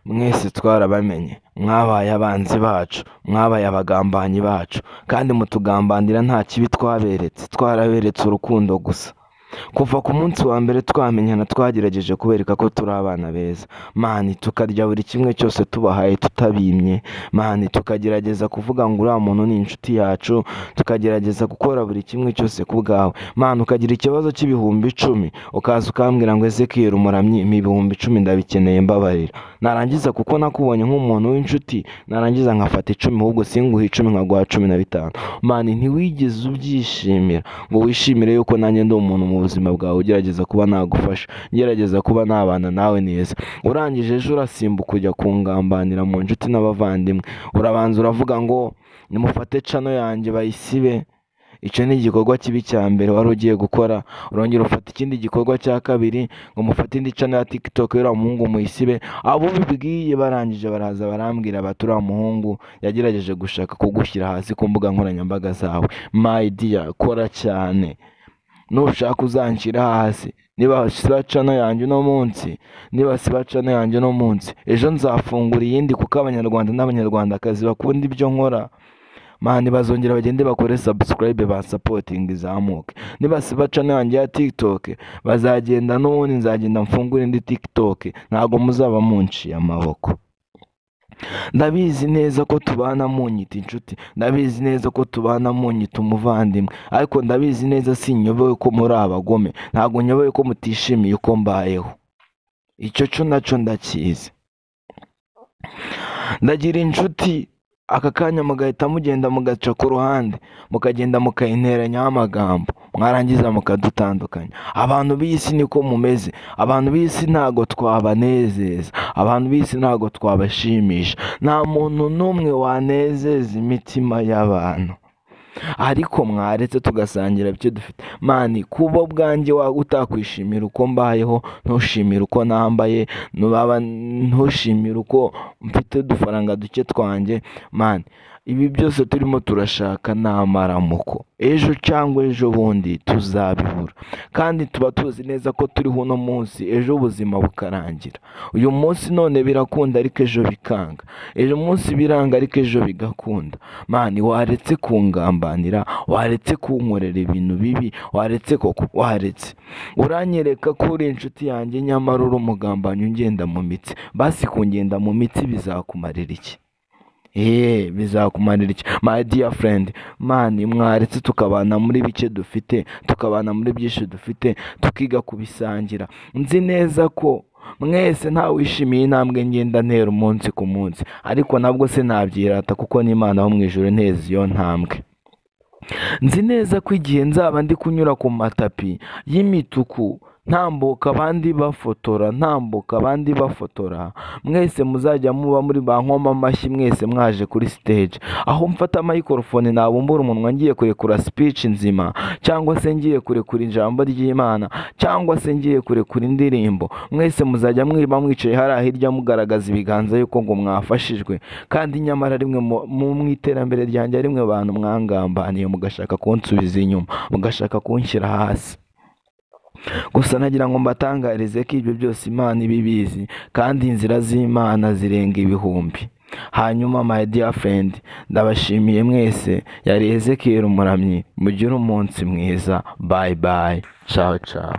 mwese twarabamenye, mwabaye abanzi bacu, mwabaye abagambanyi bacu, kandi mutugambanira nta kibi twaberetse, twaraberetse urukundo gusa. Kuva ku munsi wa mbere twamenyana twagerageje kubereka ko turi abana beza, mani, tukarya buri kimwe cyose tubahaye tutabimye, mani, tukagerageza kuvuga ngo uriya muntu ni inshuti yacu, tukagerageza gukora buri kimwe cyose ku bwawe, mani, ukagira ikibazo cy'ibihumbi 10 ukaza ukambwira ngo Ezekiel umuramyi ibihumbi 10 ndabikeneye mbabarira, narangiza kuko nakubonye nk'umuntu w'inshuti narangiza nkafata 10 ahubwo singuhe 10 nkaguha 15, mani, ntiwigeze ubyishimira ngo wishimire yuko nanjye ndi umuntu mu buzima bwawe ugerageza kuba nagufasha, ngerageza kuba nabana nawe neza. Urangije ejo urasimbuka kujya kungambanira mu nshuti n'abavandimwe, urabanza uravuga ngo nimufate cano yanjye bayisibe. Icyo ni igikorwa kibi cya mbere wari ugiye gukora. Urongera ufata ikindi gikorwa cya kabiri ngo mufate indi cano ya TikTok y'uriya muhungu muyisibe. Abo bibwiye barangije baraza barambwira bati uriya muhungu yagerageje gushaka kugushyira hasi ku mbuga nkoranyambaga zawe. My dear, kora cyane, nushaka uzanshyira hasi. Niba siba cano yanjye uno munsi, ejo nzafungura iyindi, kuko abanyarwanda n'abanyarwandakazi bakunda ibyo nkora, mani, bazongera bagende bakore subscribe ba supporting izamuke. Niba siba cano yanjye ya TikTok, bazagenda n'ubundi nzagenda mfungura indi TikTok, ntabwo muzaba munciye amaboko. Ndabizi neza ko tubana munyita inshuti, ndabizi neza ko tubana munyita umuvandimwe, ariko ndabizi neza sinyobewe ko muri abagome, ntabwo nyobewe ko mutishimiye uko mbayeho. Icyo cyo nacyo ndakizi. Ndagira inshuti, aka kanya mugahita mugenda mugaca ku ruhande, mukagenda mukayinteranyaho amagambo, mwarangiza mukadutandukanya. Abantu b'isi niko mumeze. Abantu b'isi ntago twabanezeza, abantu b'isi ntago twabashimisha. Nta muntu n'umwe wanezeza imitima y'abantu, ariko mwaretse tugasangira byo dufite. Mani, kuba bwanjye utakwishimira uko mbayeho, ntushimire uko nambaye, ntushimire uko mfite udufaranga duke twanjye, mani, ibi byose turimo turashaka ni amaramuko. Ejo cyangwa ejo bundi tuzabibura, kandi tuba tuzi neza ko turiho uno munsi, ejo ubuzima bukarangira. Uyu munsi none birakunda ariko ejo bikanga, ejo munsi biranga ariko ejo bigakunda. Mani, waretse kungambanira, waretse kunkorera ibintu bibi, waretse uranyereka ko uri inshuti yanjye, nyamara uri umugambanyi ungenda mu mitsi. Basi kungenda mu mitsi bizakumarira iki? Bizakumarira iki? My dear friend, mani, mwaretse tukabana muri bike dufite, tukabana muri byinshi dufite, tukiga kubisangira. Nzi neza ko mwese nta wishimiye intambwe ngenda ntera umunsi ku munsi, ariko nabwo se nabyirata kuko n'Imana ho mu ijuru nteza iyo ntambwe. Nzi neza ko igihe nzaba ndi kunyura ku matapi y'imituku, ntambuka abandi bafotora, mwese muzajya muba muri ba nkoma amashyi mwese mwaje kuri stage, aho mfata microphone nabumbura umunwa ngiye kurekura speech nzima, cyangwa se ngiye kurekura ijambo ry'Imana, cyangwa se ngiye kurekura indirimbo. Mwese muzajya mwiba mwicaye hariya hirya mugaragaza ibiganza yuko ngo mwafashijwe, kandi nyamara rimwe mu iterambere ryanjye rimwe abantu mwangambaniye, mugashaka kunsubiza inyuma, mugashaka kunshyira hasi. Gusa nagira ngo mbatangarize ko ibyo byose Imana ibibizi, kandi inzira z'Imana zirenga ibihumbi. Hanyuma my dear friend, ndabashimiye mwese. Yari Ezekiel umuramyi. Mugire umunsi mwiza. Bye bye. Ciao ciao.